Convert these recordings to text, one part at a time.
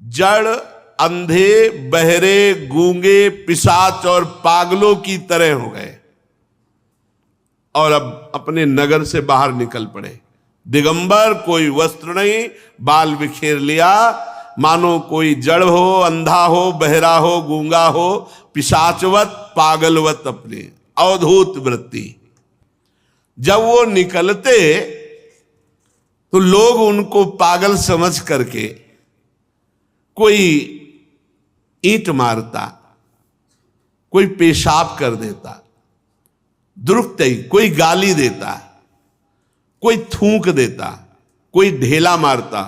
जड़, अंधे, बहरे, गूंगे, पिशाच और पागलों की तरह हो गए और अब अपने नगर से बाहर निकल पड़े। दिगंबर, कोई वस्त्र नहीं, बाल बिखेर लिया, मानो कोई जड़ हो, अंधा हो, बहरा हो, गूंगा हो, पिशाचवत, पागलवत, अपने अवधूत वृत्ति। जब वो निकलते तो लोग उनको पागल समझ करके कोई ईंट मारता, कोई पेशाब कर देता, दुरुक्त ही कोई गाली देता, कोई थूक देता, कोई ढेला मारता,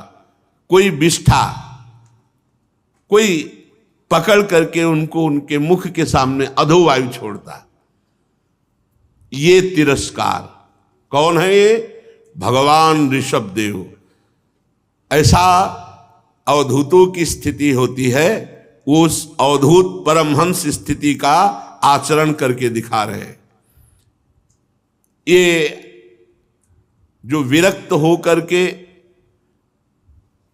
कोई बिष्ठा, कोई पकड़ करके उनको उनके मुख के सामने अधोवायु छोड़ता। ये तिरस्कार कौन है? ये भगवान ऋषभदेव। ऐसा अवधूतों की स्थिति होती है, उस अवधूत परमहंस स्थिति का आचरण करके दिखा रहे। ये जो विरक्त हो करके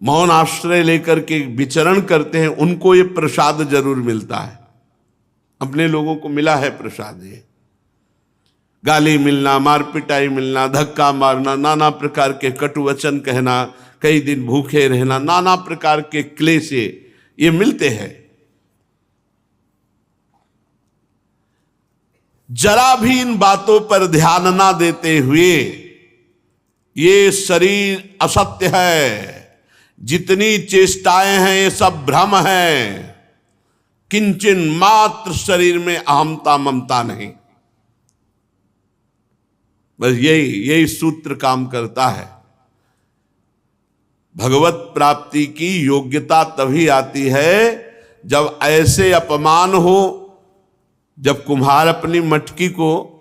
मौन आश्रय लेकर के विचरण करते हैं, उनको ये प्रसाद जरूर मिलता है। अपने लोगों को मिला है प्रसाद। ये गाली मिलना, मार पिटाई मिलना, धक्का मारना, नाना प्रकार के कटु वचन कहना, कई दिन भूखे रहना, नाना प्रकार के क्लेश ये मिलते हैं। जरा भी इन बातों पर ध्यान ना देते हुए, ये शरीर असत्य है, जितनी चेष्टाएं हैं ये सब भ्रम है, किंचन मात्र शरीर में अहमता ममता नहीं। बस यही सूत्र काम करता है। भगवत प्राप्ति की योग्यता तभी आती है जब ऐसे अपमान हो, जब कुम्हार अपनी मटकी को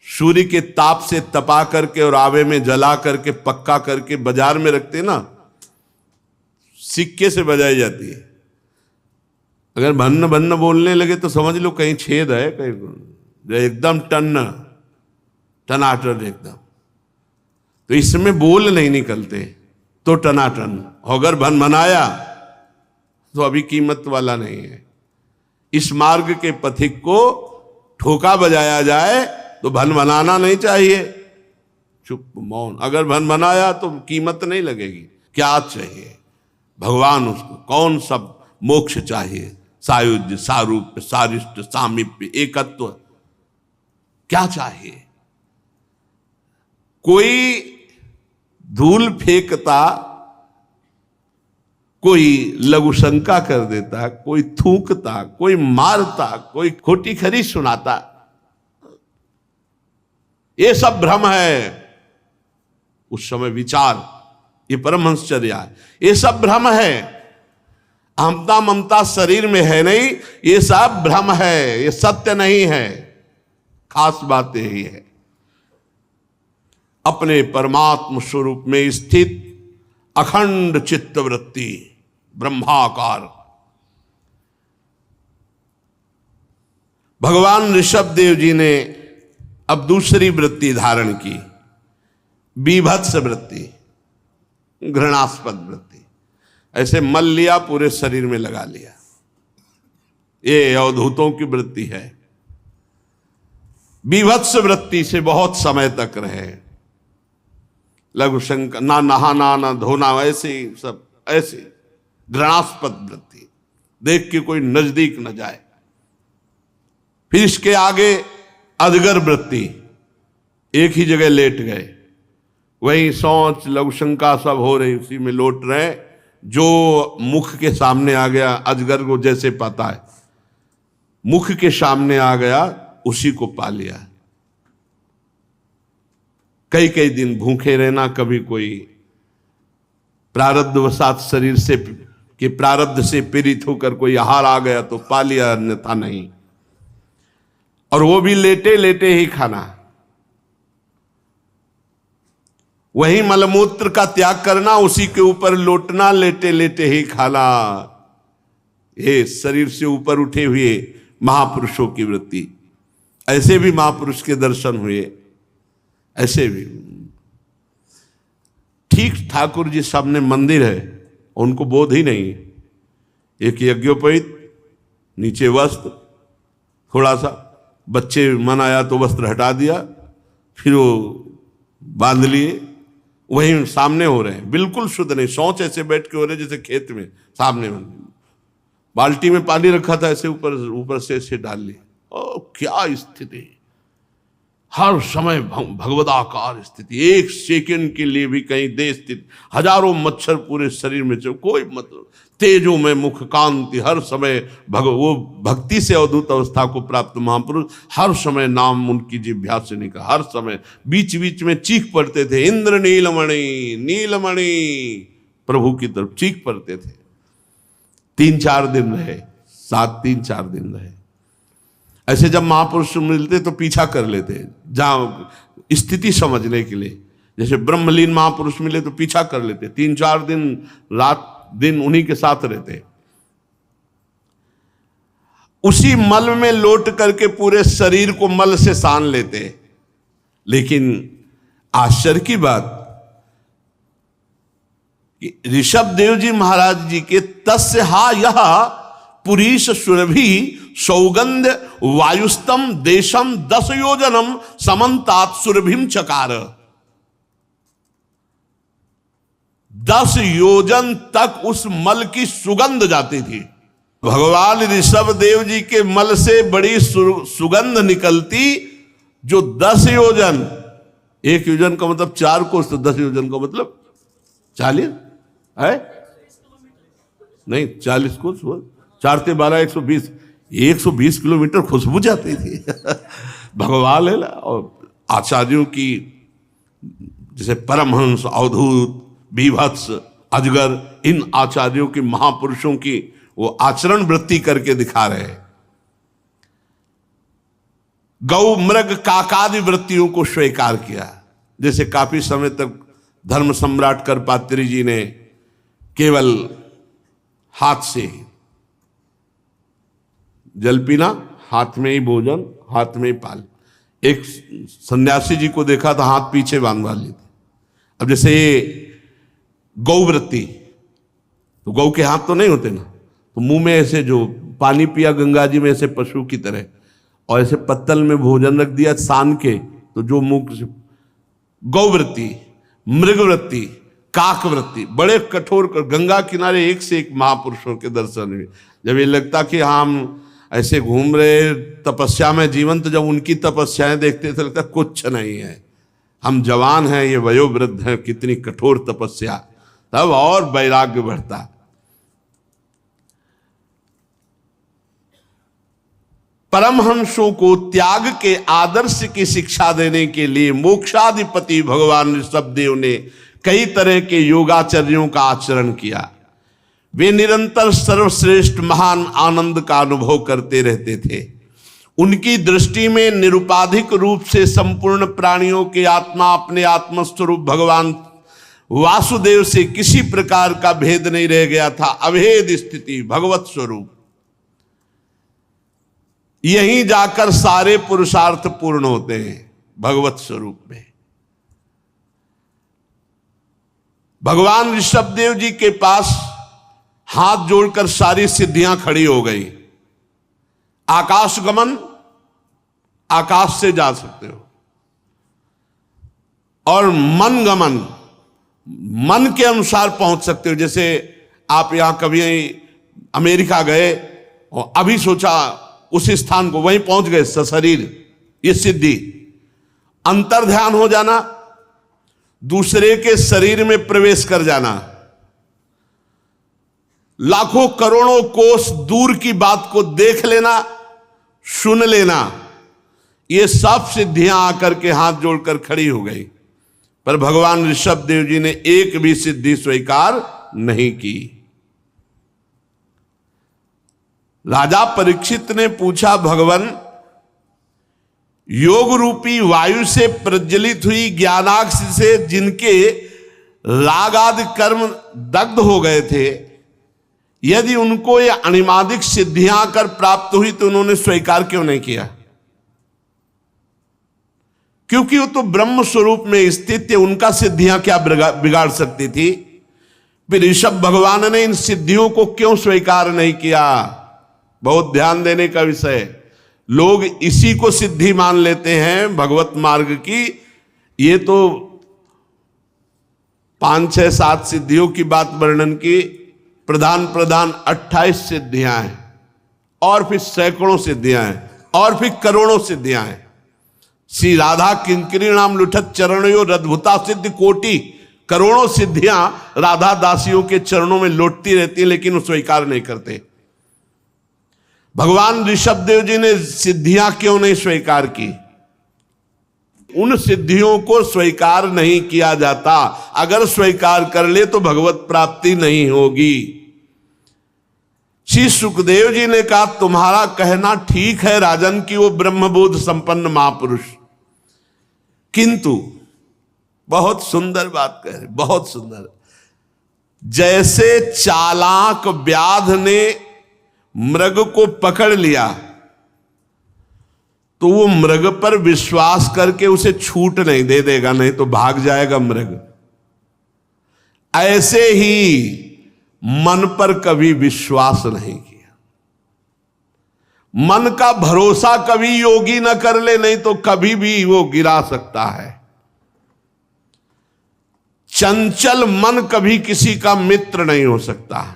सूर्य के ताप से तपा करके और आवे में जला करके पक्का करके बाजार में रखते ना, सिक्के से बजाई जाती है। अगर भन्न भन्न बोलने लगे तो समझ लो कहीं छेद है, कहीं एकदम टनाटन एकदम। तो इसमें बोल नहीं निकलते तो टनाटन। अगर भन भनाया तो अभी कीमत वाला नहीं है। इस मार्ग के पथिक को ठोका बजाया जाए तो भन बनाना नहीं चाहिए, चुप मौन। अगर भन बनाया तो कीमत नहीं लगेगी। क्या चाहिए भगवान? उसको कौन सब मोक्ष चाहिए? सायुज्य, सारूप्य, सारिष्ट, सामीप्य, एकत्व। क्या चाहिए? कोई धूल फेंकता, कोई लघु शंका कर देता, कोई थूकता, कोई मारता, कोई खोटी खरी सुनाता। ये सब भ्रम है। उस समय विचार, ये परमहंसचर्या है। ये सब भ्रम है। अहमता ममता शरीर में है नहीं, ये सब भ्रम है, ये सत्य नहीं है। खास बात यही है, अपने परमात्म स्वरूप में स्थित अखंड चित्तवृत्ति, ब्रह्माकार। भगवान ऋषभदेव जी ने अब दूसरी वृत्ति धारण की, बीभत्स वृत्ति, घृणास्पद वृत्ति। ऐसे मल लिया, पूरे शरीर में लगा लिया। ये अवधूतों की वृत्ति है। बीभत्स वृत्ति से बहुत समय तक रहे। लघु शंका, ना नहाना ना धोना, ऐसे सब, ऐसे घृणास्पद वृत्ति, देख के कोई नजदीक न जाए। फिर इसके आगे अजगर वृत्ति, एक ही जगह लेट गए, वही सोच लघु शंका सब हो रही, उसी में लौट रहे। जो मुख के सामने आ गया, अजगर को जैसे पता है, मुख के सामने आ गया, उसी को पा लिया। कई कई दिन भूखे रहना, कभी कोई प्रारब्धवशात शरीर से के प्रारब्ध से पीड़ित होकर कोई आहार आ गया तो पा लिया, अन्यथा नहीं। और वो भी लेटे लेटे ही खाना, वही मलमूत्र का त्याग करना, उसी के ऊपर लौटना, लेटे लेटे ही खाना। ये शरीर से ऊपर उठे हुए महापुरुषों की वृत्ति। ऐसे भी महापुरुष के दर्शन हुए, ऐसे भी। ठीक ठाकुर जी सामने मंदिर है, उनको बोध ही नहीं। एक यज्ञोपवीत, नीचे वस्त्र, थोड़ा सा बच्चे मन आया तो वस्त्र हटा दिया, फिर वो बांध लिए, वहीं सामने हो रहे हैं, बिल्कुल शुद्ध नहीं। शौच ऐसे बैठ के हो रहे जैसे खेत में सामने, बाल्टी में पानी रखा था ऐसे ऊपर से ऐसे डाल लिया। ओ क्या स्थिति, हर समय भगवदाकार स्थिति, एक सेकंड के लिए भी कहीं दे स्थित, हजारों मच्छर पूरे शरीर में चल, कोई मतलब, तेजो में मुख कांति, हर समय वो भक्ति से अवधूत अवस्था को प्राप्त महापुरुष, हर समय नाम उनकी जिह्वा से निकला, हर समय बीच बीच में चीख पड़ते थे, इंद्र नीलमणि नीलमणि, प्रभु की तरफ चीख पड़ते थे। 3-4 दिन रहे, 3-4 दिन रहे। ऐसे जब महापुरुष मिलते तो पीछा कर लेते, जहां स्थिति समझने के लिए। जैसे ब्रह्मलीन महापुरुष मिले तो पीछा कर लेते, 3-4 दिन रात दिन उन्हीं के साथ रहते। उसी मल में लौट करके पूरे शरीर को मल से सान लेते। लेकिन आश्चर्य की बात, ऋषभ देव जी महाराज जी के तस्य हा यह पुरीश सुरभि सौगंध वायुस्तम देशम 10 योजनम समन्तात सुरभिम चकार। 10 योजन तक उस मल की सुगंध जाती थी। भगवान ऋषभ देव जी के मल से बड़ी सुगंध निकलती, जो 10 योजन, 1 योजन का मतलब 4 कोस, तो 10 योजन का मतलब 40 है नहीं, 40 कोस, 4 से 12 120, 120 किलोमीटर खुशबू जाती थी। भगवान है ना। और आचार्यों की, जैसे परमहंस, अवधूत, विभत्स, अजगर, इन आचार्यों की, महापुरुषों की वो आचरण वृत्ति करके दिखा रहे हैं। गौ मृग काकादि वृत्तियों को स्वीकार किया। जैसे काफी समय तक धर्म सम्राट करपात्री जी ने केवल हाथ से जल पीना, हाथ में ही भोजन, हाथ में ही पाल। एक सन्यासी जी को देखा था, हाथ पीछे बांधवा लिए थे। अब जैसे ये गौवृत्ति, तो गौ के हाथ तो नहीं होते ना, तो मुंह में ऐसे जो पानी पिया गंगा जी में ऐसे पशु की तरह, और ऐसे पत्तल में भोजन रख दिया सान के, तो जो मुख से गौवृत्ति, मृगवृत्ति, काकवृत्ति, बड़े कठोर गंगा किनारे एक से एक महापुरुषों के दर्शन हुए। जब ये लगता कि हम ऐसे घूम रहे तपस्या में जीवन, तो जब उनकी तपस्याएं देखते थे लगता कुछ नहीं है, हम जवान हैं, ये वयोवृद्ध हैं, कितनी कठोर तपस्या। तब और वैराग्य बढ़ता। परमहंसों को त्याग के आदर्श की शिक्षा देने के लिए मोक्षाधिपति भगवान ऋषभदेव ने कई तरह के योगाचर्यों का आचरण किया। वे निरंतर सर्वश्रेष्ठ महान आनंद का अनुभव करते रहते थे। उनकी दृष्टि में निरुपाधिक रूप से संपूर्ण प्राणियों के आत्मा अपने आत्मस्वरूप भगवान वासुदेव से किसी प्रकार का भेद नहीं रह गया था। अभेद स्थिति, भगवत स्वरूप, यहीं जाकर सारे पुरुषार्थ पूर्ण होते हैं, भगवत स्वरूप में। भगवान ऋषभदेव जी के पास हाथ जोड़कर सारी सिद्धियां खड़ी हो गई। आकाश गमन, आकाश से जा सकते हो, और मन गमन, मन के अनुसार पहुंच सकते हो। जैसे आप यहां कभी अमेरिका गए और अभी सोचा उस स्थान को, वहीं पहुंच गए सशरीर, ये सिद्धि। अंतर ध्यान हो जाना, दूसरे के शरीर में प्रवेश कर जाना, लाखों करोड़ों कोस दूर की बात को देख लेना, सुन लेना, ये सब सिद्धियां आकर के हाथ जोड़कर खड़ी हो गई। पर भगवान ऋषभदेव जी ने एक भी सिद्धि स्वीकार नहीं की। राजा परीक्षित ने पूछा, भगवान, योग रूपी वायु से प्रज्वलित हुई ज्ञानाग्नि से जिनके राग आदि कर्म दग्ध हो गए थे, यदि उनको ये अणिमादिक सिद्धियां कर प्राप्त हुई तो उन्होंने स्वीकार क्यों नहीं किया? क्योंकि वो तो ब्रह्म स्वरूप में स्थित थे, उनका सिद्धियां क्या बिगाड़ सकती थी? फिर ऋषभ भगवान ने इन सिद्धियों को क्यों स्वीकार नहीं किया? बहुत ध्यान देने का विषय। लोग इसी को सिद्धि मान लेते हैं भगवत मार्ग की। ये तो 5, 6, 7 सिद्धियों की बात वर्णन की, प्रधान 28 सिद्धियां हैं, और फिर सैकड़ों सिद्धियां हैं, और फिर करोड़ों सिद्धियां हैं। श्री राधा किंकरी नाम लुठत चरणों रद्भुता सिद्धि कोटि, करोड़ों सिद्धियां राधा दासियों के चरणों में लौटती रहती हैं, लेकिन वो स्वीकार नहीं करते। भगवान ऋषभ देव जी ने सिद्धियां क्यों नहीं स्वीकार की? उन सिद्धियों को स्वीकार नहीं किया जाता। अगर स्वीकार कर ले तो भगवत प्राप्ति नहीं होगी। श्री सुखदेव जी ने कहा, तुम्हारा कहना ठीक है राजन कि वो ब्रह्मबोध संपन्न महापुरुष, किंतु बहुत सुंदर बात कह रहे, बहुत सुंदर। जैसे चालाक व्याध ने मृग को पकड़ लिया तो वो मृग पर विश्वास करके उसे छूट नहीं दे देगा, नहीं तो भाग जाएगा मृग। ऐसे ही मन पर कभी विश्वास नहीं किया। मन का भरोसा कभी योगी न कर ले, नहीं तो कभी भी वो गिरा सकता है। चंचल मन कभी किसी का मित्र नहीं हो सकता।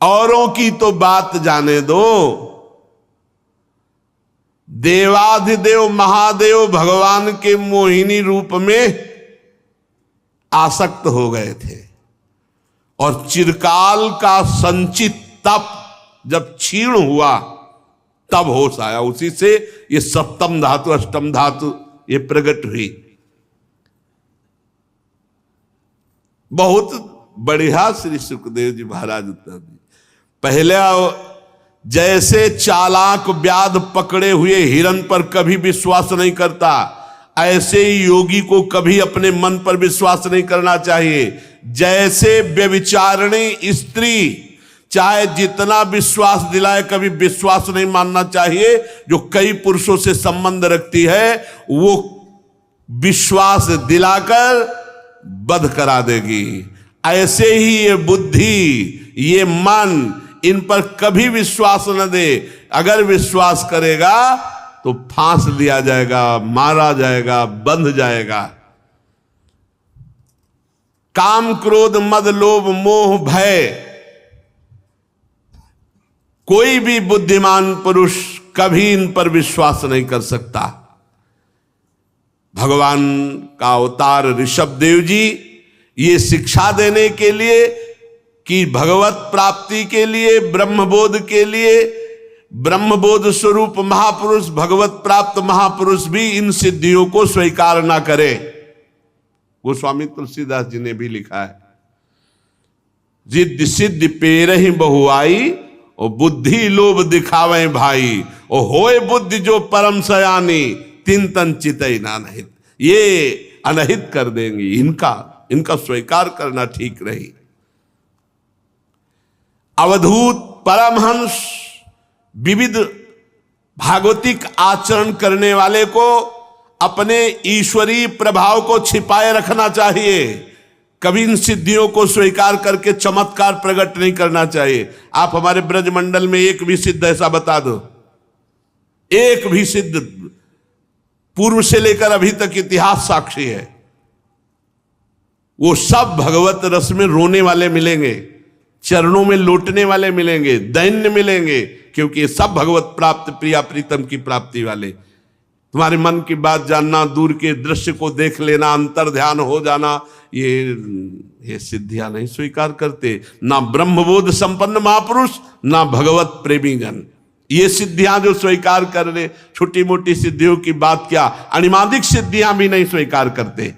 औरों की तो बात जाने दो, देवाधिदेव महादेव भगवान के मोहिनी रूप में आसक्त हो गए थे, और चिरकाल का संचित तप जब क्षीण हुआ तब होश आया। उसी से ये सप्तम धातु अष्टम धातु ये प्रकट हुई। बहुत बढ़िया श्री सुखदेव जी महाराज उत्तर दी। पहले जैसे चालाक व्याध पकड़े हुए हिरन पर कभी विश्वास नहीं करता, ऐसे ही योगी को कभी अपने मन पर विश्वास नहीं करना चाहिए। जैसे व्यभिचारिणी स्त्री चाहे जितना विश्वास दिलाए, कभी विश्वास नहीं मानना चाहिए। जो कई पुरुषों से संबंध रखती है वो विश्वास दिलाकर बध करा देगी। ऐसे ही ये बुद्धि, ये मन, इन पर कभी विश्वास न दे। अगर विश्वास करेगा तो फांस दिया जाएगा, मारा जाएगा, बंध जाएगा। काम क्रोध मद लोभ मोह भय, कोई भी बुद्धिमान पुरुष कभी इन पर विश्वास नहीं कर सकता। भगवान का अवतार ऋषभ देव जी ये शिक्षा देने के लिए कि भगवत प्राप्ति के लिए, ब्रह्मबोध के लिए, ब्रह्मबोध स्वरूप महापुरुष, भगवत प्राप्त महापुरुष भी इन सिद्धियों को स्वीकार ना करे। गोस्वामी तुलसीदास जी ने भी लिखा है, जिद्द सिद्ध पेरहि बहुआई, और बुद्धि लोभ दिखावे भाई, और होए बुद्धि जो परम सयानी, तिन तन चितई नानहित। ये अनहित कर देंगी, इनका स्वीकार करना ठीक नहीं। अवधूत परमहंस विविध भागवतिक आचरण करने वाले को अपने ईश्वरीय प्रभाव को छिपाए रखना चाहिए। कभी इन सिद्धियों को स्वीकार करके चमत्कार प्रकट नहीं करना चाहिए। आप हमारे ब्रजमंडल में एक भी सिद्ध ऐसा बता दो, एक भी सिद्ध, पूर्व से लेकर अभी तक इतिहास साक्षी है। वो सब भगवत रस में रोने वाले मिलेंगे, चरणों में लौटने वाले मिलेंगे, दैन्य मिलेंगे, क्योंकि ये सब भगवत प्राप्त प्रिया प्रीतम की प्राप्ति वाले। तुम्हारे मन की बात जानना, दूर के दृश्य को देख लेना, अंतर ध्यान हो जाना, ये सिद्धियां नहीं स्वीकार करते। ना ब्रह्मबोध संपन्न महापुरुष, ना भगवत प्रेमी जन। ये सिद्धियां जो स्वीकार कर ले, छोटी मोटी सिद्धियों की बात क्या, अणिमादिक सिद्धियां भी नहीं स्वीकार करते।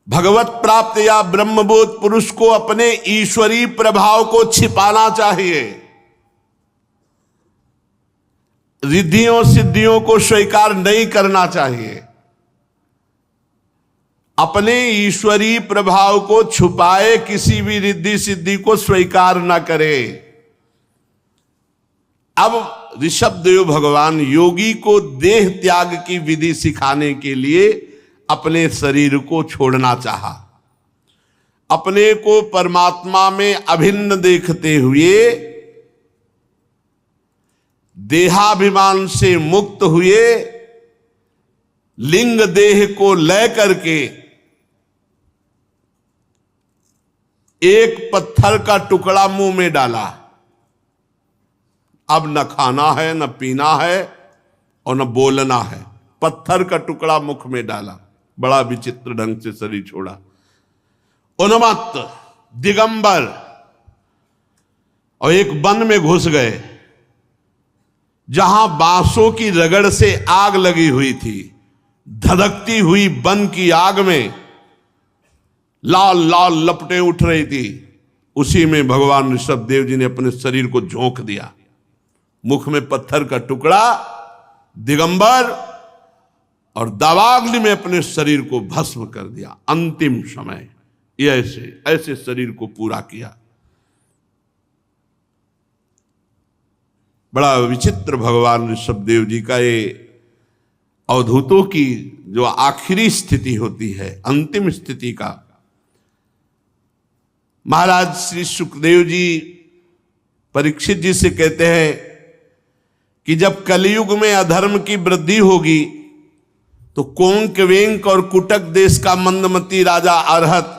भगवत प्राप्त या ब्रह्मबोध पुरुष को अपने ईश्वरीय प्रभाव को छिपाना चाहिए। रिद्धियों सिद्धियों को स्वीकार नहीं करना चाहिए। अपने ईश्वरीय प्रभाव को छुपाए किसी भी रिद्धि सिद्धि को स्वीकार न करे। अब ऋषभदेव भगवान योगी को देह त्याग की विधि सिखाने के लिए अपने शरीर को छोड़ना चाहा। अपने को परमात्मा में अभिन्न देखते हुए देहाभिमान से मुक्त हुए लिंग देह को लय करके एक पत्थर का टुकड़ा मुंह में डाला। अब न खाना है, न पीना है और न बोलना है। पत्थर का टुकड़ा मुख में डाला, बड़ा विचित्र ढंग से शरीर छोड़ा। उन्मत्त दिगंबर और एक वन में घुस गए जहां बांसों की रगड़ से आग लगी हुई थी। धधकती हुई वन की आग में लाल लाल लपटें उठ रही थी। उसी में भगवान ऋषभदेव जी ने अपने शरीर को झोंक दिया। मुख में पत्थर का टुकड़ा, दिगंबर और दावाग्नि में अपने शरीर को भस्म कर दिया। अंतिम समय ये ऐसे शरीर को पूरा किया। बड़ा विचित्र भगवान ऋषभदेव जी का ये अवधूतों की जो आखिरी स्थिति होती है, अंतिम स्थिति का। महाराज श्री सुखदेव जी परीक्षित जी से कहते हैं कि जब कलयुग में अधर्म की वृद्धि होगी तो कोंक वेंक और कुटक देश का मंदमती राजा अरहत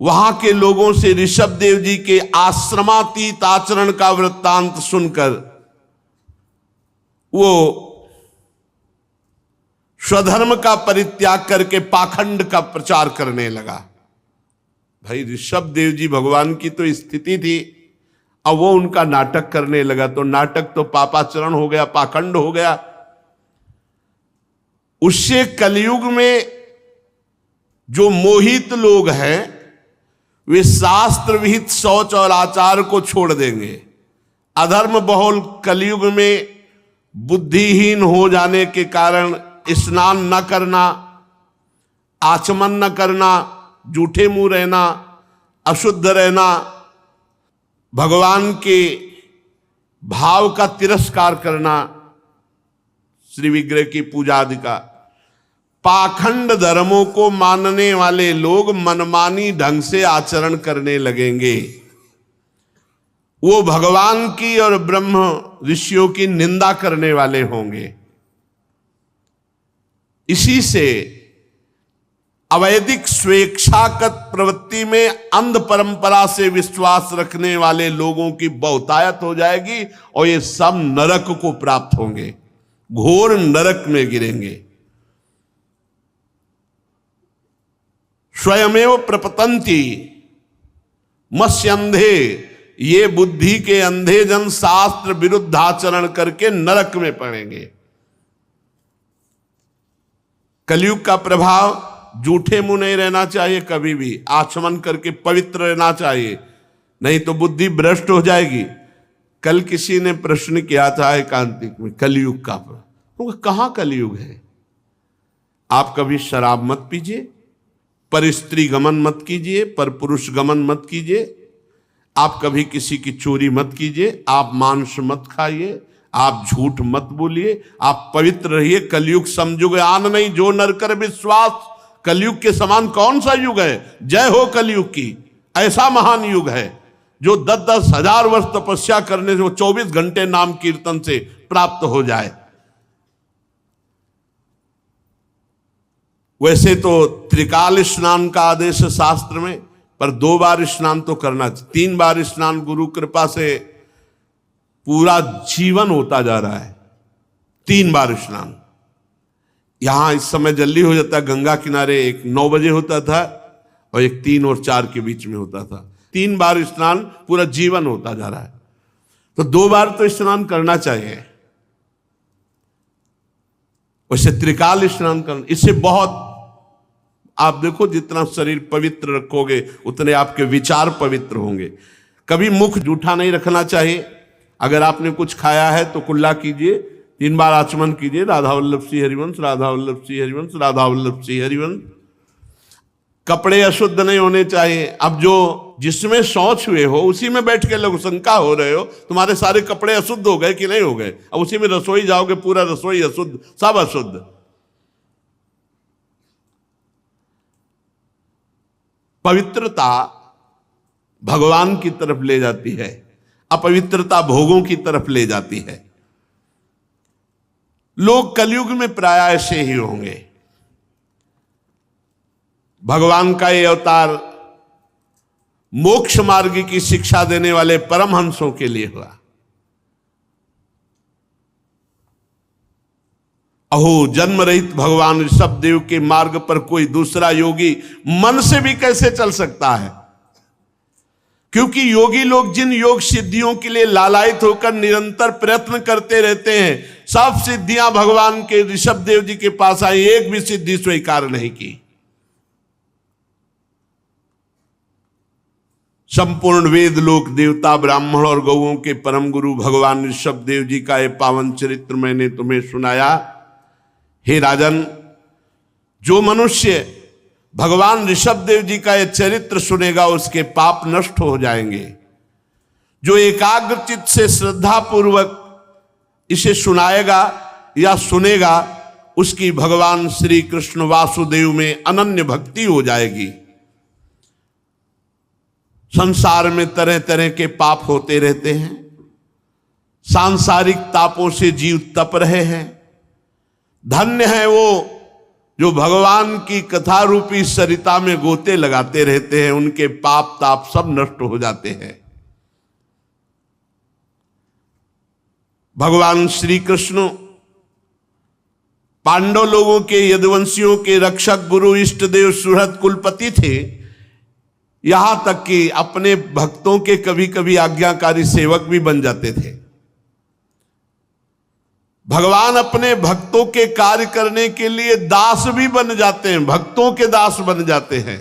वहां के लोगों से ऋषभदेव जी के आश्रमातीत आचरण का वृत्तांत सुनकर वो स्वधर्म का परित्याग करके पाखंड का प्रचार करने लगा। भाई ऋषभदेव जी भगवान की तो स्थिति थी, अब वो उनका नाटक करने लगा तो नाटक तो पापाचरण हो गया, पाखंड हो गया। उससे कलयुग में जो मोहित लोग हैं वे शास्त्र विहित शौच और आचार को छोड़ देंगे। अधर्म बहुल कलयुग में बुद्धिहीन हो जाने के कारण स्नान न करना, आचमन न करना, जूठे मुंह रहना, अशुद्ध रहना, भगवान के भाव का तिरस्कार करना, श्री विग्रह की पूजा आदि का, पाखंड धर्मों को मानने वाले लोग मनमानी ढंग से आचरण करने लगेंगे। वो भगवान की और ब्रह्म ऋषियों की निंदा करने वाले होंगे। इसी से अवैदिक स्वेच्छागत प्रवृत्ति में अंध परंपरा से विश्वास रखने वाले लोगों की बहुतायत हो जाएगी और ये सब नरक को प्राप्त होंगे, घोर नरक में गिरेंगे। स्वयमेव प्रपतंती मत्स्यंधे, ये बुद्धि के अंधे जन शास्त्र विरुद्ध आचरण करके नरक में पड़ेंगे। कलयुग का प्रभाव, जूठे मुंह नहीं रहना चाहिए कभी भी, आचमन करके पवित्र रहना चाहिए, नहीं तो बुद्धि भ्रष्ट हो जाएगी। कल किसी ने प्रश्न किया था एकांतिक में कलयुग का, तो कहां कलयुग है? आप कभी शराब मत पीजिए, पर स्त्री गमन मत कीजिए, पर पुरुष गमन मत कीजिए, आप कभी किसी की चोरी मत कीजिए, आप मांस मत खाइए, आप झूठ मत बोलिए, आप पवित्र रहिए। कलयुग समयुग आन नहीं जो नर कर विश्वास। कलयुग के समान कौन सा युग है? जय हो कलयुग की। ऐसा महान युग है जो 10-10 हजार वर्ष तपस्या करने से वो 24 घंटे नाम कीर्तन से प्राप्त हो जाए। वैसे तो त्रिकाल स्नान का आदेश है शास्त्र में, पर 2 बार स्नान तो करना चाहिए। 3 बार स्नान गुरु कृपा से पूरा जीवन होता जा रहा है। 3 बार स्नान। यहां इस समय जल्दी हो जाता है, गंगा किनारे एक 9 बजे होता था और एक 3 और 4 के बीच में होता था। 3 बार स्नान पूरा जीवन होता जा रहा है, तो 2 बार तो स्नान करना चाहिए। वैसे त्रिकाल स्नान करना, इससे बहुत आप देखो जितना शरीर पवित्र रखोगे उतने आपके विचार पवित्र होंगे। कभी मुख जूठा नहीं रखना चाहिए। अगर आपने कुछ खाया है तो कुल्ला कीजिए, 3 बार आचमन कीजिए, राधा वल्लभ श्री हरिवंश, राधा वल्लभ श्री हरिवंश, राधा वल्लभ श्री हरिवंश। कपड़े अशुद्ध नहीं होने चाहिए। अब जो जिसमें शौच हुए हो उसी में बैठ के लोग शंका हो रहे हो, तुम्हारे सारे कपड़े अशुद्ध हो गए कि नहीं हो गए, अब उसी में रसोई जाओगे पूरा रसोई अशुद्ध, सब अशुद्ध। पवित्रता भगवान की तरफ ले जाती है, अपवित्रता भोगों की तरफ ले जाती है। लोग कलयुग में प्राय ऐसे ही होंगे। भगवान का ये अवतार मोक्ष मार्ग की शिक्षा देने वाले परमहंसों के लिए हुआ। अहो, जन्म रहित भगवान ऋषभदेव के मार्ग पर कोई दूसरा योगी मन से भी कैसे चल सकता है? क्योंकि योगी लोग जिन योग सिद्धियों के लिए लालायित होकर निरंतर प्रयत्न करते रहते हैं, सब सिद्धियां भगवान के ऋषभदेव जी के पास आई, एक भी सिद्धि स्वीकार नहीं की। संपूर्ण वेद लोक देवता ब्राह्मण और गौओं के परम गुरु भगवान ऋषभदेव जी का यह पावन चरित्र मैंने तुम्हें सुनाया। हे राजन, जो मनुष्य भगवान ऋषभदेव जी का यह चरित्र सुनेगा उसके पाप नष्ट हो जाएंगे। जो एकाग्र चित्त से श्रद्धा पूर्वक इसे सुनाएगा या सुनेगा, उसकी भगवान श्री कृष्ण वासुदेव में अनन्य भक्ति हो जाएगी। संसार में तरह तरह के पाप होते रहते हैं, सांसारिक तापों से जीव तप रहे हैं। धन्य है वो जो भगवान की कथा रूपी सरिता में गोते लगाते रहते हैं, उनके पाप ताप सब नष्ट हो जाते हैं। भगवान श्री कृष्ण पांडव लोगों के यदुवंशियों के रक्षक गुरु इष्ट देव सुहृद कुलपति थे। यहां तक कि अपने भक्तों के कभी कभी आज्ञाकारी सेवक भी बन जाते थे। भगवान अपने भक्तों के कार्य करने के लिए दास भी बन जाते हैं, भक्तों के दास बन जाते हैं।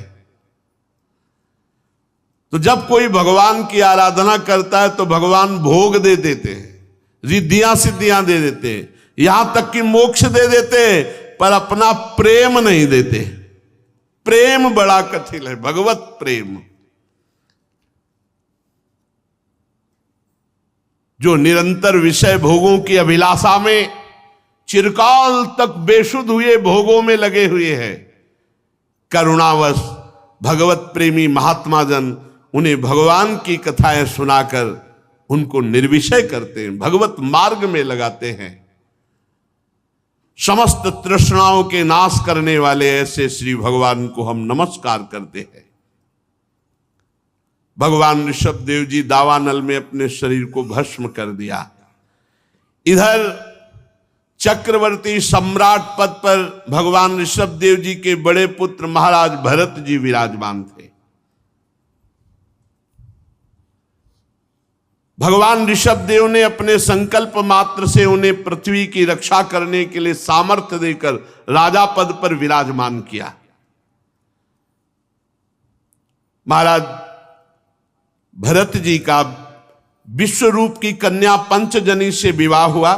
तो जब कोई भगवान की आराधना करता है तो भगवान भोग दे देते हैं, रिद्धियां सिद्धियां दे देते हैं, यहां तक कि मोक्ष दे देते हैं, पर अपना प्रेम नहीं देते। प्रेम बड़ा कठिन है, भगवत प्रेम। जो निरंतर विषय भोगों की अभिलाषा में चिरकाल तक बेसुध हुए भोगों में लगे हुए हैं, करुणावश भगवत प्रेमी महात्मा जन उन्हें भगवान की कथाएं सुनाकर उनको निर्विषय करते हैं, भगवत मार्ग में लगाते हैं। समस्त तृष्णाओं के नाश करने वाले ऐसे श्री भगवान को हम नमस्कार करते हैं। भगवान ऋषभदेव जी दावानल में अपने शरीर को भस्म कर दिया। इधर चक्रवर्ती सम्राट पद पर भगवान ऋषभदेव जी के बड़े पुत्र महाराज भरत जी विराजमान थे। भगवान ऋषभदेव ने अपने संकल्प मात्र से उन्हें पृथ्वी की रक्षा करने के लिए सामर्थ्य देकर राजा पद पर विराजमान किया। महाराज भरत जी का विश्वरूप की कन्या पंचजनी से विवाह हुआ।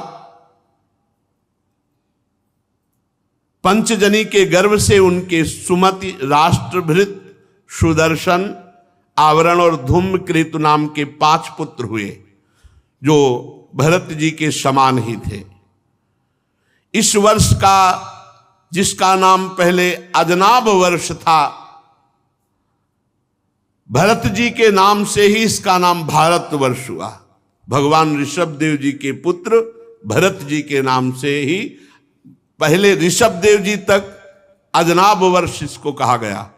पंचजनी के गर्भ से उनके सुमति, राष्ट्रभृत, सुदर्शन, आवरण और धूम्रकेतु नाम के 5 पुत्र हुए, जो भरत जी के समान ही थे। इस वर्ष का, जिसका नाम पहले अजनाभ वर्ष था, भरत जी के नाम से ही इसका नाम भारत वर्ष हुआ। भगवान ऋषभदेव जी के पुत्र भरत जी के नाम से ही पहले ऋषभदेव जी तक अजनाभ वर्ष इसको कहा गया।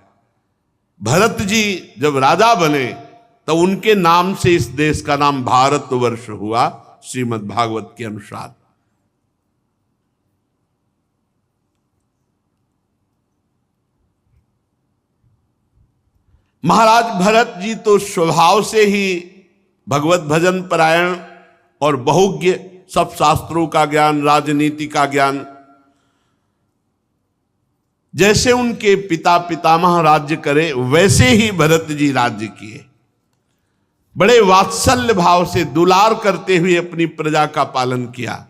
भरत जी जब राजा बने तो उनके नाम से इस देश का नाम भारत वर्ष हुआ, श्रीमद् भागवत के अनुसार। महाराज भरत जी तो स्वभाव से ही भगवत भजन परायण और बहुज्ञ, सब शास्त्रों का ज्ञान, राजनीति का ज्ञान। जैसे उनके पिता पितामह राज्य करे वैसे ही भरत जी राज्य किए। बड़े वात्सल्य भाव से दुलार करते हुए अपनी प्रजा का पालन किया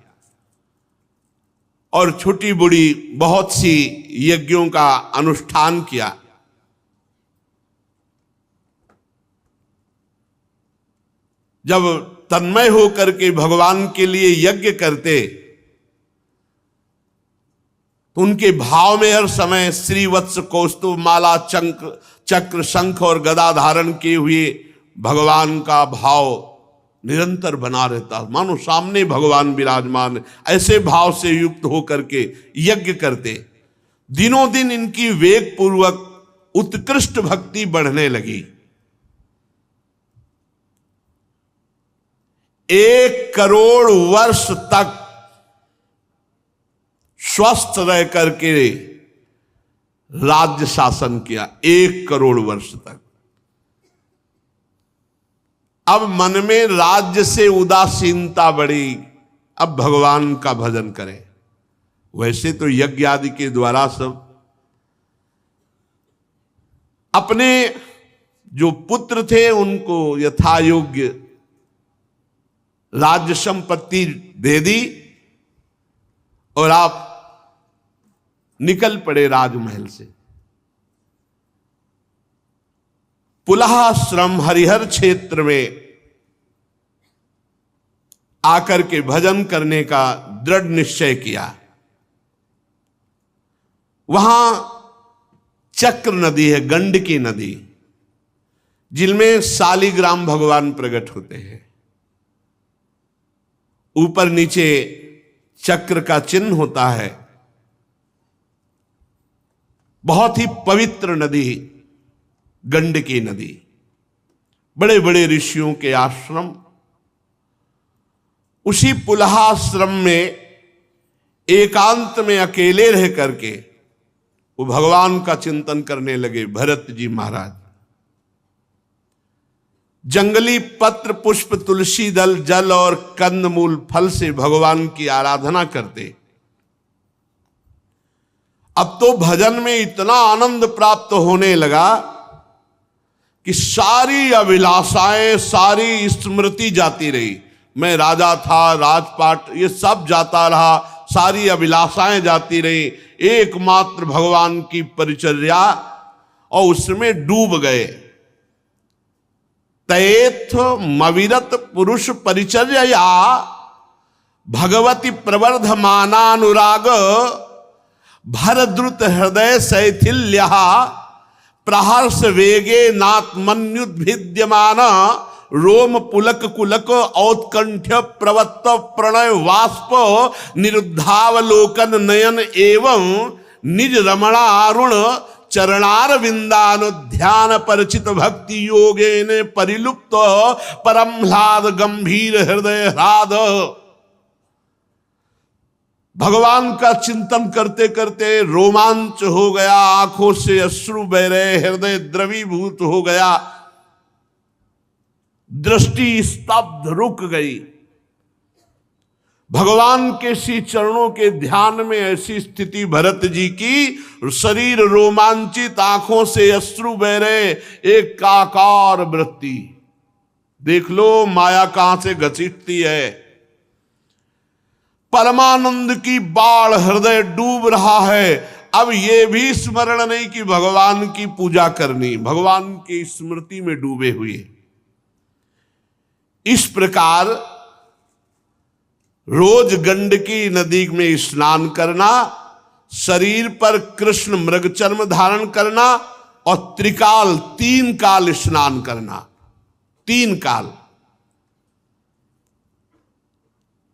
और छोटी बड़ी बहुत सी यज्ञों का अनुष्ठान किया। जब तन्मय होकर के भगवान के लिए यज्ञ करते तो उनके भाव में हर समय श्रीवत्स कौस्तुभ माला चक्र शंख और गदा धारण किए हुए भगवान का भाव निरंतर बना रहता, मानो सामने भगवान विराजमान। ऐसे भाव से युक्त होकर के यज्ञ करते। दिनों दिन इनकी वेग पूर्वक उत्कृष्ट भक्ति बढ़ने लगी। 1 करोड़ वर्ष तक स्वस्थ रह करके राज्य शासन किया। 1 करोड़ वर्ष तक। अब मन में राज्य से उदासीनता बढ़ी, अब भगवान का भजन करें। वैसे तो यज्ञ आदि के द्वारा सब अपने जो पुत्र थे उनको यथायोग्य राज्य संपत्ति दे दी और आप निकल पड़े राजमहल से। पुलहाश्रम हरिहर क्षेत्र में आकर के भजन करने का दृढ़ निश्चय किया। वहां चक्र नदी है, गंडकी नदी, जिनमें शालिग्राम भगवान प्रकट होते हैं। ऊपर नीचे चक्र का चिन्ह होता है। बहुत ही पवित्र नदी गंडकी नदी। बड़े बड़े ऋषियों के आश्रम। उसी पुलहाश्रम में एकांत में अकेले रह करके वो भगवान का चिंतन करने लगे भरत जी महाराज। जंगली पत्र पुष्प तुलसी दल जल और कंदमूल फल से भगवान की आराधना करते। अब तो भजन में इतना आनंद प्राप्त होने लगा कि सारी अभिलाषाएं, सारी स्मृति जाती रही। मैं राजा था, राजपाट ये सब जाता रहा, सारी अभिलाषाएं जाती रही। एकमात्र भगवान की परिचर्या और उसमें डूब गए। तैथ मविरत पुरुष परिचर्या भगवती प्रवर्धमानानुराग भरद्रुत हृदय शैथिल्य प्रहर्ष वेगे नात्मन्युद्भिद्यमान रोम पुलक कुलक औत्कंठ्य प्रवत्त प्रणय वाष्प निरुद्धावलोकन नयन एवं निज रमणारुण चरणार विंदान ध्यान परिचित भक्ति योगे ने परिलुप्त परमह्लाद गंभीर हृदय ह्लाद। भगवान का चिंतन करते करते रोमांच हो गया, आंखों से अश्रु बह रहे, हृदय द्रवीभूत हो गया, दृष्टि स्तब्ध रुक गई। भगवान के श्री चरणों के ध्यान में ऐसी स्थिति भरत जी की, शरीर रोमांचित, आंखों से अश्रु बह रहे, एक काकार वृत्ति। देख लो माया कहां से घसीटती है। परमानंद की बाढ़, हृदय डूब रहा है। अब ये भी स्मरण नहीं कि भगवान की पूजा करनी, भगवान की स्मृति में डूबे हुए। इस प्रकार रोज गंडकी नदी में स्नान करना, शरीर पर कृष्ण मृगचर्म धारण करना और त्रिकाल 3 काल स्नान करना। 3 काल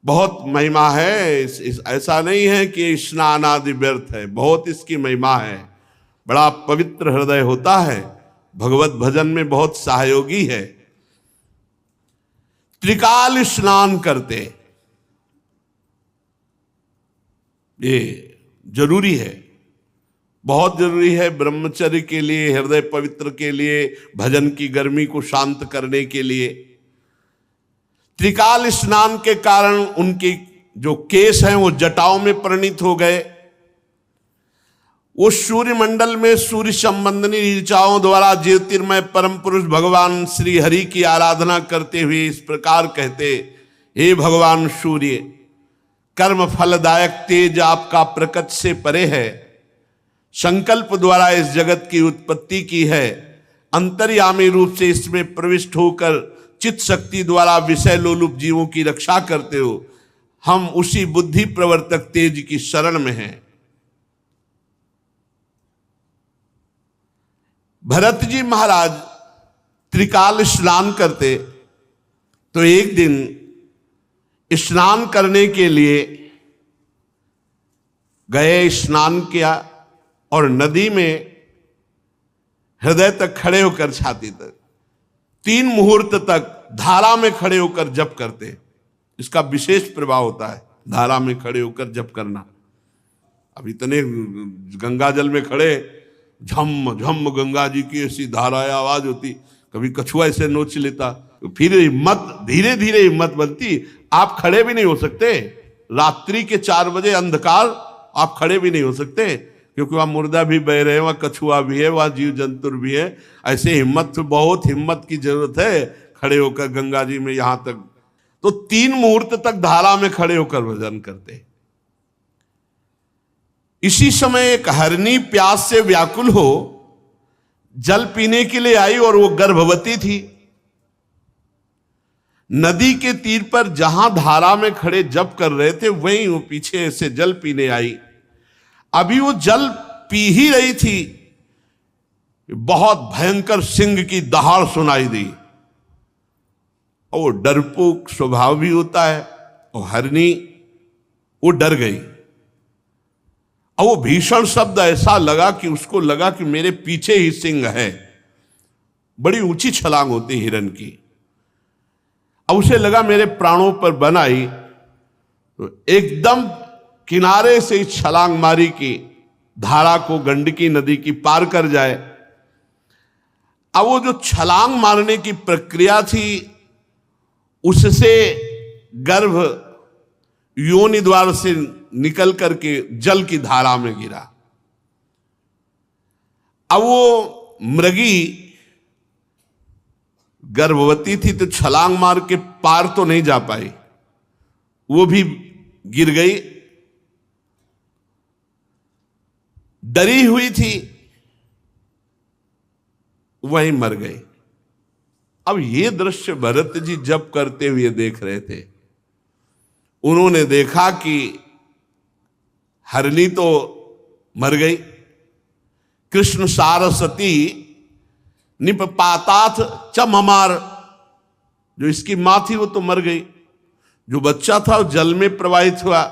बहुत महिमा है। ऐसा नहीं है कि स्नान आदि व्यर्थ है, बहुत इसकी महिमा है। बड़ा पवित्र हृदय होता है, भगवत भजन में बहुत सहयोगी है। त्रिकाल स्नान करते, ये जरूरी है, बहुत जरूरी है ब्रह्मचर्य के लिए, हृदय पवित्र के लिए, भजन की गर्मी को शांत करने के लिए। त्रिकाल स्नान के कारण उनके जो केश हैं वो जटाओं में परिणित हो गए। वो सूर्य मंडल में सूर्य संबंधी ऋचाओं द्वारा ज्योतिर्मय परम पुरुष भगवान श्री हरि की आराधना करते हुए इस प्रकार कहते, हे भगवान सूर्य, कर्म फलदायक तेज आपका प्रकट से परे है। संकल्प द्वारा इस जगत की उत्पत्ति की है, अंतर्यामी रूप से इसमें प्रविष्ट होकर चित्त शक्ति द्वारा विषय लोलुप जीवों की रक्षा करते हो, हम उसी बुद्धि प्रवर्तक तेज की शरण में हैं। भरत जी महाराज त्रिकाल स्नान करते, तो एक दिन स्नान करने के लिए गए, स्नान किया और नदी में हृदय तक खड़े होकर, छाती तक 3 मुहूर्त तक धारा में खड़े होकर जप करते। इसका विशेष प्रभाव होता है धारा में खड़े होकर जप करना। अब इतने गंगा जल में खड़े, झम झम गंगा जी की ऐसी धारा आवाज होती, कभी कछुआ ऐसे नोच लेता, तो फिर हिम्मत, धीरे धीरे हिम्मत बनती। आप खड़े भी नहीं हो सकते, रात्रि के 4 बजे अंधकार, आप खड़े भी नहीं हो सकते, क्योंकि वहां मुर्दा भी बह रहे हैं, वहां कछुआ भी है, वहां जीव जंतु भी है। ऐसे हिम्मत, बहुत हिम्मत की जरूरत है खड़े होकर गंगा जी में। यहां तक तो 3 मुहूर्त तक धारा में खड़े होकर भजन करते। इसी समय एक हरनी प्यास से व्याकुल हो जल पीने के लिए आई, और वो गर्भवती थी। नदी के तीर पर जहां धारा में खड़े जप कर रहे थे, वहीं वो पीछे से जल पीने आई। अभी वो जल पी ही रही थी, बहुत भयंकर सिंह की दहाड़ सुनाई दी, और वो डरपोक स्वभाव भी होता है, और हरनी वो डर गई। और वो भीषण शब्द ऐसा लगा कि उसको लगा कि मेरे पीछे ही सिंह है। बड़ी ऊंची छलांग होती हिरन की। अब उसे लगा मेरे प्राणों पर बन आई, तो एकदम किनारे से छलांग मारी कि धारा को, गंडकी नदी की पार कर जाए। अब वो जो छलांग मारने की प्रक्रिया थी, उससे गर्भ योनि द्वार से निकल करके जल की धारा में गिरा। अब वो मृगी गर्भवती थी, तो छलांग मार के पार तो नहीं जा पाई, वो भी गिर गई, डरी हुई थी, वहीं मर गई। अब ये दृश्य भरत जी जप करते हुए देख रहे थे। उन्होंने देखा कि हरनी तो मर गई, कृष्ण सारस्वती निपपातात चमहमार, जो इसकी मां थी वो तो मर गई, जो बच्चा था वो जल में प्रवाहित हुआ।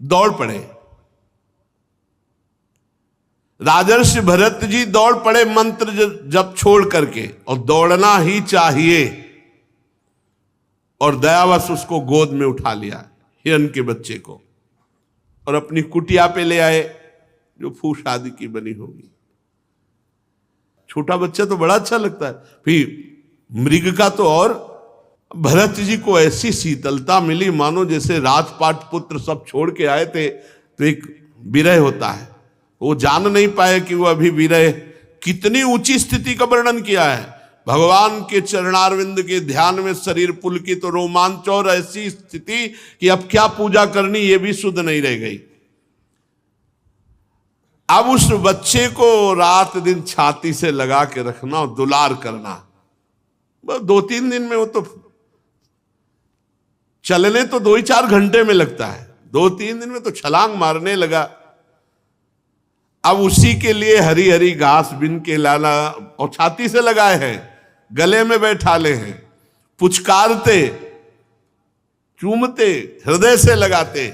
दौड़ पड़े राजर्षि भरत जी, दौड़ पड़े मंत्र जप छोड़ करके, और दौड़ना ही चाहिए। और दयावश उसको गोद में उठा लिया, हिरन के बच्चे को, और अपनी कुटिया पे ले आए, जो फूस आदि की बनी होगी। छोटा बच्चा तो बड़ा अच्छा लगता है, फिर मृग का तो और। भरत जी को ऐसी शीतलता मिली, मानो जैसे राजपाट पुत्र सब छोड़ के आए थे, तो एक विरह होता है, वो जान नहीं पाए कि वो अभी विरह। कितनी ऊंची स्थिति का वर्णन किया है। भगवान के चरणारविंद के ध्यान में शरीर पुलकित तो रोमांच, और ऐसी स्थिति कि अब क्या पूजा करनी ये भी सुध नहीं रह गई। अब उस बच्चे को रात दिन छाती से लगा के रखना और दुलार करना, बस 2-3 दिन में वो तो चलने तो 2-4 घंटे में लगता है, 2-3 दिन में तो छलांग मारने लगा। अब उसी के लिए हरी हरी घास बिन के लाना, और छाती से लगाए हैं, गले में बैठा ले हैं, पुचकारते, चूमते, हृदय से लगाते।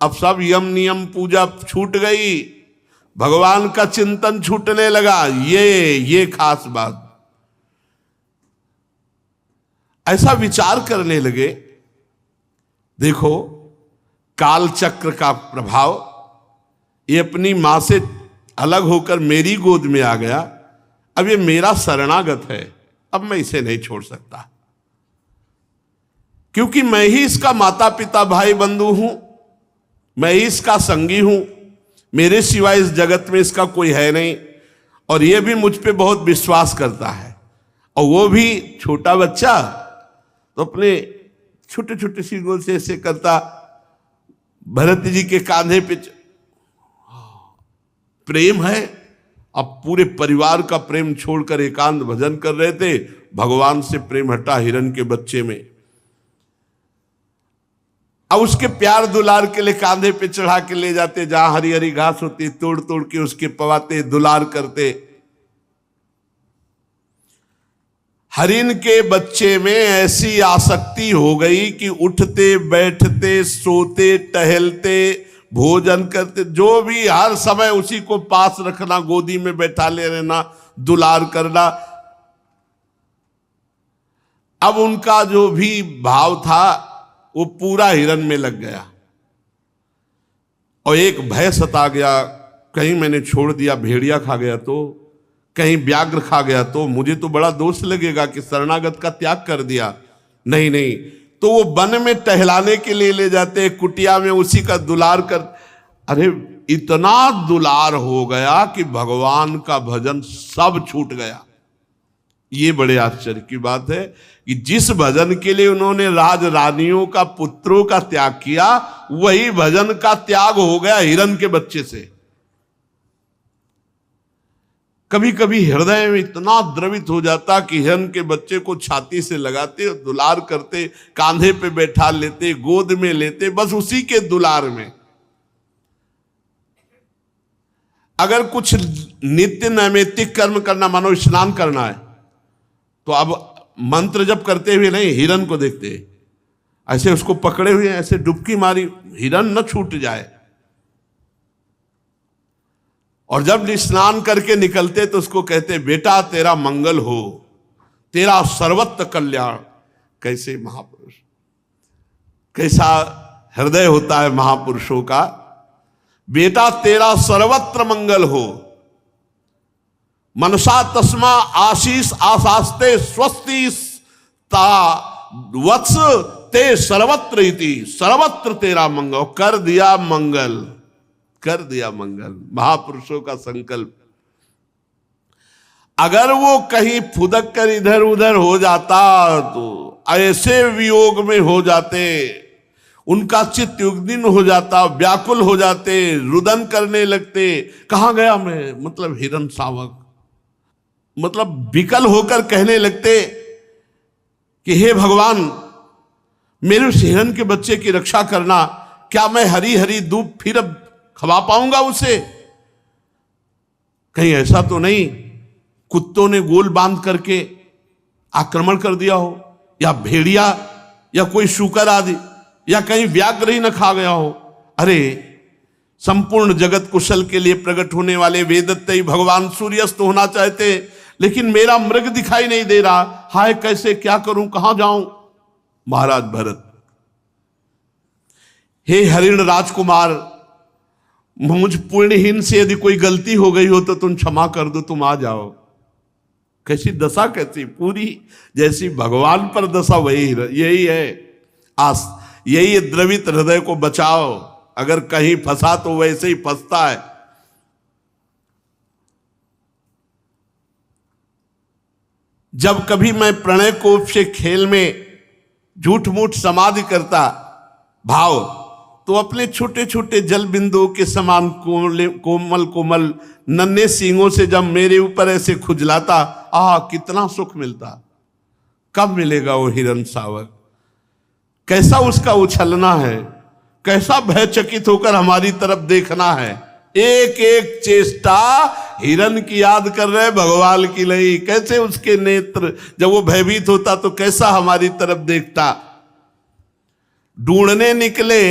अब सब यम नियम पूजा छूट गई, भगवान का चिंतन छूटने लगा। ये खास बात। ऐसा विचार करने लगे, देखो काल चक्र का प्रभाव, ये अपनी मां से अलग होकर मेरी गोद में आ गया, अब ये मेरा शरणागत है, अब मैं इसे नहीं छोड़ सकता, क्योंकि मैं ही इसका माता पिता भाई बंधु हूं, मैं ही इसका संगी हूं, मेरे सिवाय इस जगत में इसका कोई है नहीं, और ये भी मुझ पे बहुत विश्वास करता है। और वो भी छोटा बच्चा, तो अपने छोटे छोटे सींगों से ऐसे करता, भरत जी के कांधे पे प्रेम है। अब पूरे परिवार का प्रेम छोड़कर एकांत भजन कर रहे थे, भगवान से प्रेम हटा हिरण के बच्चे में। अब उसके प्यार दुलार के लिए कांधे पे चढ़ा के ले जाते, जहां हरी हरी घास होती तोड़ तोड़ के उसके पवाते, दुलार करते। हरिण के बच्चे में ऐसी आसक्ति हो गई कि उठते बैठते सोते टहलते भोजन करते, जो भी हर समय उसी को पास रखना, गोदी में बैठा ले रहना, दुलार करना। अब उनका जो भी भाव था वो पूरा हिरण में लग गया और एक भय सता गया, कहीं मैंने छोड़ दिया भेड़िया खा गया तो, कहीं व्याघ्र खा गया तो मुझे तो बड़ा दोष लगेगा कि शरणागत का त्याग कर दिया। नहीं नहीं, तो वो वन में टहलाने के लिए ले जाते, कुटिया में उसी का दुलार कर। अरे इतना दुलार हो गया कि भगवान का भजन सब छूट गया। ये बड़े आश्चर्य की बात है कि जिस भजन के लिए उन्होंने राज रानियों का पुत्रों का त्याग किया, वही भजन का त्याग हो गया हिरण के बच्चे से। कभी कभी हृदय में इतना द्रवित हो जाता कि हिरण के बच्चे को छाती से लगाते, दुलार करते, कांधे पे बैठा लेते, गोद में लेते, बस उसी के दुलार में। अगर कुछ नित्य नैमित्तिक कर्म करना, मानो स्नान करना है, तो अब मंत्र जप करते हुए नहीं, हिरण को देखते ऐसे उसको पकड़े हुए, ऐसे डुबकी मारी, हिरण न छूट जाए। और जब स्नान करके निकलते तो उसको कहते, बेटा तेरा मंगल हो, तेरा सर्वत्र कल्याण। कैसे महापुरुष, कैसा हृदय होता है महापुरुषों का। बेटा तेरा सर्वत्र मंगल हो, मनसा तस्मा आशीष आशास्ते स्वस्ति ता वत्स ते सर्वत्र इति, सर्वत्र तेरा मंगल। कर दिया मंगल, कर दिया मंगल, महापुरुषों का संकल्प। अगर वो कहीं फुदक कर इधर उधर हो जाता तो ऐसे वियोग में हो जाते, उनका चित्त युग्निन हो जाता, व्याकुल हो जाते, रुदन करने लगते। कहां गया मैं, मतलब हिरण शावक, मतलब विकल होकर कहने लगते कि हे भगवान, मेरे उस हिरण के बच्चे की रक्षा करना। क्या मैं हरी हरी दूब फिर अब खवा पाऊंगा उसे? कहीं ऐसा तो नहीं कुत्तों ने गोल बांध करके आक्रमण कर दिया हो, या भेड़िया, या कोई शूकर आदि, या कहीं व्याघ्र ही न खा गया हो। अरे संपूर्ण जगत कुशल के लिए प्रकट होने वाले वेदत्तई भगवान सूर्यास्त होना चाहते, लेकिन मेरा मृग दिखाई नहीं दे रहा। हाय कैसे, क्या करूं, कहां जाऊं? महाराज भरत, हे हरिण राजकुमार, मुझ पुण्यहीन से यदि कोई गलती हो गई हो तो तुम क्षमा कर दो, तुम आ जाओ। कैसी दशा, कैसी पूरी जैसी भगवान पर दशा वही यही है। यही द्रवित हृदय को बचाओ, अगर कहीं फंसा तो वैसे ही फंसता है। जब कभी मैं प्रणय कोप से खेल में झूठ मूठ समाधि करता भाव, तो अपने छोटे छोटे जल बिंदुओं के समान कोमल कोमल नन्हे सींगों से जब मेरे ऊपर ऐसे खुजलाता, कितना सुख मिलता। कब मिलेगा वो हिरण शावक? कैसा उसका उछलना है, कैसा भयचकित होकर हमारी तरफ देखना है। एक एक चेष्टा हिरण की याद कर रहे भगवान की नहीं। कैसे उसके नेत्र जब वो भयभीत होता तो कैसा हमारी तरफ देखता। ढूंढने निकले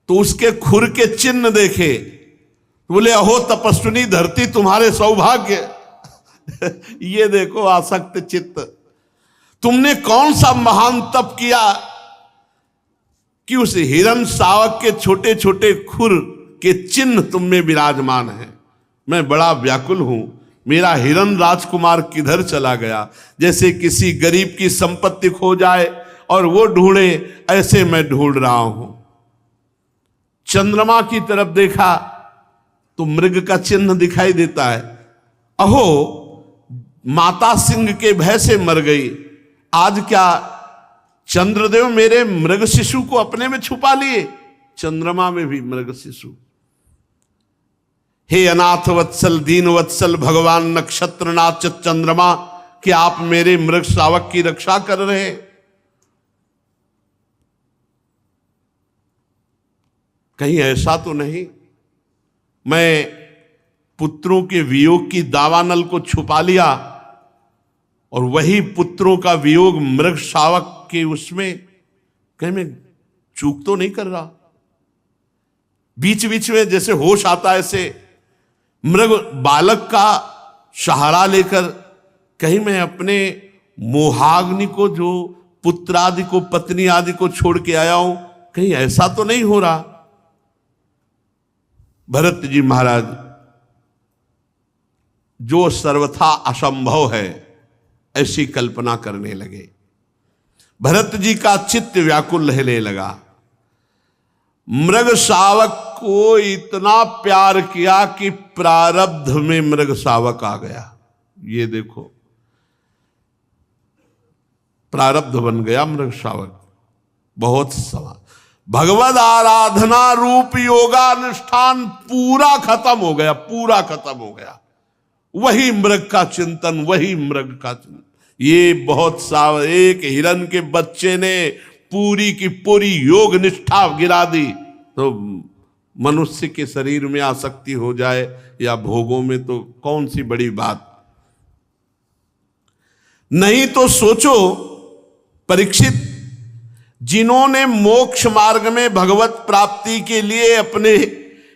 तो उसके खुर के चिन्ह देखे, बोले अहो तपस्विनी धरती तुम्हारे सौभाग्य। ये देखो आसक्त चित्त, तुमने कौन सा महान तप किया कि उस हिरण शावक के छोटे छोटे खुर के चिन्ह तुम में विराजमान है। मैं बड़ा व्याकुल हूं, मेरा हिरण राजकुमार किधर चला गया। जैसे किसी गरीब की संपत्ति खो जाए और वो ढूंढे, ऐसे मैं ढूंढ रहा हूं। चंद्रमा की तरफ देखा तो मृग का चिन्ह दिखाई देता है। अहो माता सिंह के भय से मर गई, आज क्या चंद्रदेव मेरे मृग शिशु को अपने में छुपा लिए। चंद्रमा में भी मृग शिशु। हे अनाथ वत्सल दीन वत्सल भगवान नक्षत्रनाथ चंद्रमा कि आप मेरे मृग शावक की रक्षा कर रहे हैं। कहीं ऐसा तो नहीं मैं पुत्रों के वियोग की दावानल को छुपा लिया और वही पुत्रों का वियोग मृग शावक के उसमें कहीं मैं चूक तो नहीं कर रहा। बीच बीच में जैसे होश आता है, ऐसे मृग बालक का सहारा लेकर कहीं मैं अपने मोहाग्नि को, जो पुत्र आदि को, पत्नी आदि को छोड़ के आया हूं, कहीं ऐसा तो नहीं हो रहा। भरत जी महाराज, जो सर्वथा असंभव है ऐसी कल्पना करने लगे। भरत जी का चित्त व्याकुल रहने लगा। मृग शावक को इतना प्यार किया कि प्रारब्ध में मृग शावक आ गया। ये देखो, प्रारब्ध बन गया मृग शावक। बहुत सवाल, भगवद आराधना रूप योगानुष्ठान पूरा खत्म हो गया, पूरा खत्म हो गया। वही मृग का चिंतन, वही मृग का चिंतन। ये बहुत सा, एक हिरण के बच्चे ने पूरी की पूरी योग निष्ठा गिरा दी, तो मनुष्य के शरीर में आसक्ति हो जाए या भोगों में तो कौन सी बड़ी बात। नहीं तो सोचो परीक्षित, जिन्होंने मोक्ष मार्ग में भगवत प्राप्ति के लिए अपने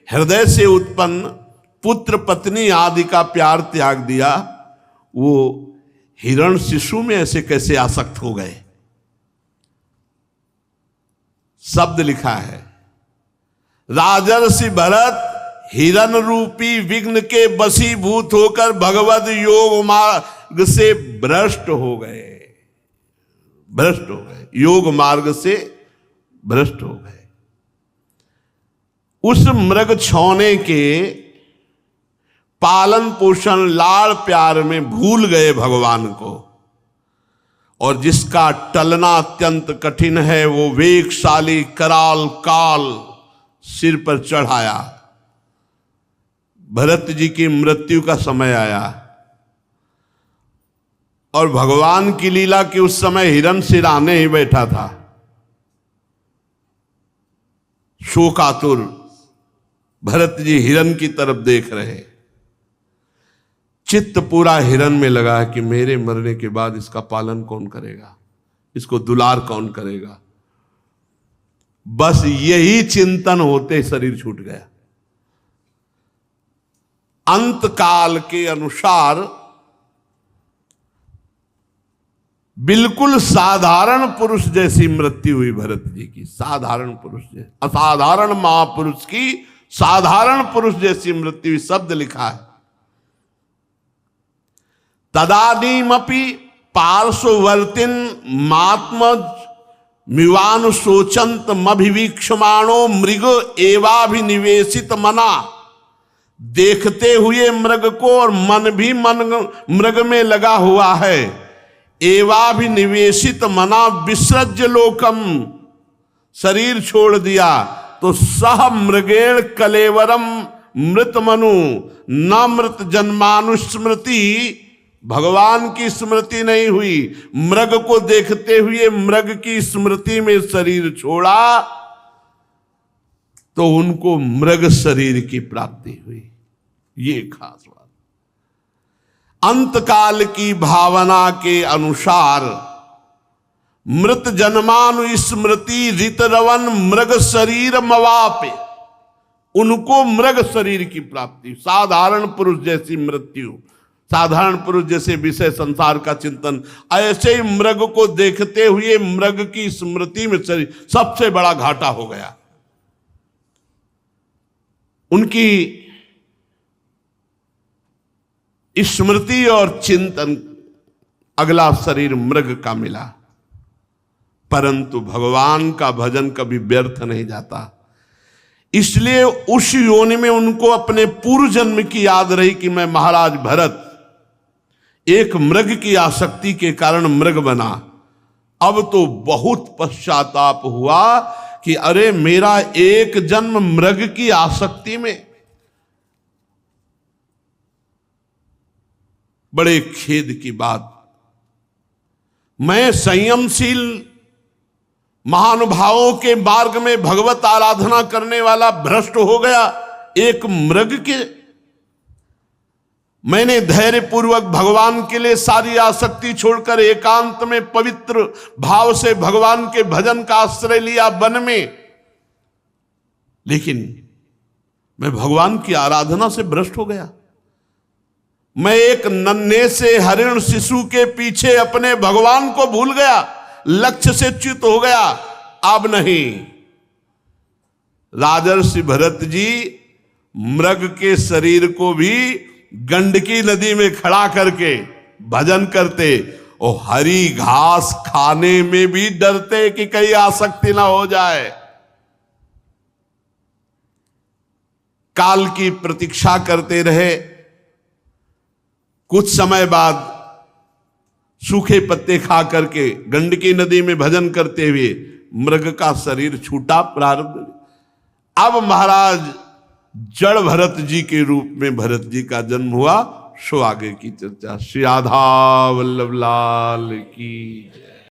हृदय से उत्पन्न पुत्र पत्नी आदि का प्यार त्याग दिया, वो हिरण शिशु में ऐसे कैसे आसक्त हो गए। शब्द लिखा है, राजर्षि भरत हिरण रूपी विघ्न के वशीभूत होकर भगवत योग मार्ग से भ्रष्ट हो गए। भ्रष्ट हो गए, योग मार्ग से भ्रष्ट हो गए। उस मृग छौने के पालन पोषण लाड़ प्यार में भूल गए भगवान को, और जिसका टलना अत्यंत कठिन है वो वेगशाली कराल काल सिर पर चढ़ाया। भरत जी की मृत्यु का समय आया और भगवान की लीला के उस समय हिरण सिराने ही बैठा था, शोकातुर। भरत जी हिरण की तरफ देख रहे, चित्त पूरा हिरण में लगा है कि मेरे मरने के बाद इसका पालन कौन करेगा, इसको दुलार कौन करेगा। बस यही चिंतन होते शरीर छूट गया। अंत काल के अनुसार बिल्कुल साधारण पुरुष जैसी मृत्यु हुई भरत जी की। साधारण पुरुष जैसी, असाधारण महापुरुष की साधारण पुरुष जैसी मृत्यु। शब्द लिखा है, तदानीमपि पार्श्ववर्तिन मात्मज मिवानु शोचंत मभिवीक्षमाणो मृग एवाभिनिवेशित मना। देखते हुए मृग को और मन भी मृग में लगा हुआ है। एवाभिनिवेशित मना विसृज्य लोकम, शरीर छोड़ दिया तो सह मृगेण कलेवरम मृत मनु न मृत जन्मानुस्मृति। भगवान की स्मृति नहीं हुई, मृग को देखते हुए मृग की स्मृति में शरीर छोड़ा तो उनको मृग शरीर की प्राप्ति हुई। ये खास बात। अंतकाल की भावना के अनुसार मृत जन्मानु स्मृति ऋतरवन मृग शरीर मवापे, उनको मृग शरीर की प्राप्ति। साधारण पुरुष जैसी मृत्यु, साधारण पुरुष जैसे विषय संसार का चिंतन, ऐसे ही मृग को देखते हुए मृग की स्मृति में शरीर, सबसे बड़ा घाटा हो गया। उनकी स्मृति और चिंतन, अगला शरीर मृग का मिला। परंतु भगवान का भजन कभी व्यर्थ नहीं जाता, इसलिए उस योनि में उनको अपने पूर्व जन्म की याद रही कि मैं महाराज भरत एक मृग की आसक्ति के कारण मृग बना। अब तो बहुत पश्चाताप हुआ कि अरे मेरा एक जन्म मृग की आसक्ति में। बड़े खेद की बात, मैं संयमशील महानुभावों के मार्ग में भगवत आराधना करने वाला भ्रष्ट हो गया एक मृग के। मैंने धैर्य पूर्वक भगवान के लिए सारी आसक्ति छोड़कर एकांत में पवित्र भाव से भगवान के भजन का आश्रय लिया वन में, लेकिन मैं भगवान की आराधना से भ्रष्ट हो गया। मैं एक नन्हे से हरिण शिशु के पीछे अपने भगवान को भूल गया, लक्ष्य से च्युत हो गया। अब नहीं। राजर्षि भरत जी मृग के शरीर को भी गंडकी नदी में खड़ा करके भजन करते और हरी घास खाने में भी डरते कि कहीं आसक्ति ना हो जाए। काल की प्रतीक्षा करते रहे। कुछ समय बाद सूखे पत्ते खा करके गंडकी नदी में भजन करते हुए मृग का शरीर छूटा प्रारब्ध। अब महाराज जड़ भरत जी के रूप में भरत जी का जन्म हुआ। सो आगे की चर्चा। श्री राधा वल्लभ लाल की जय।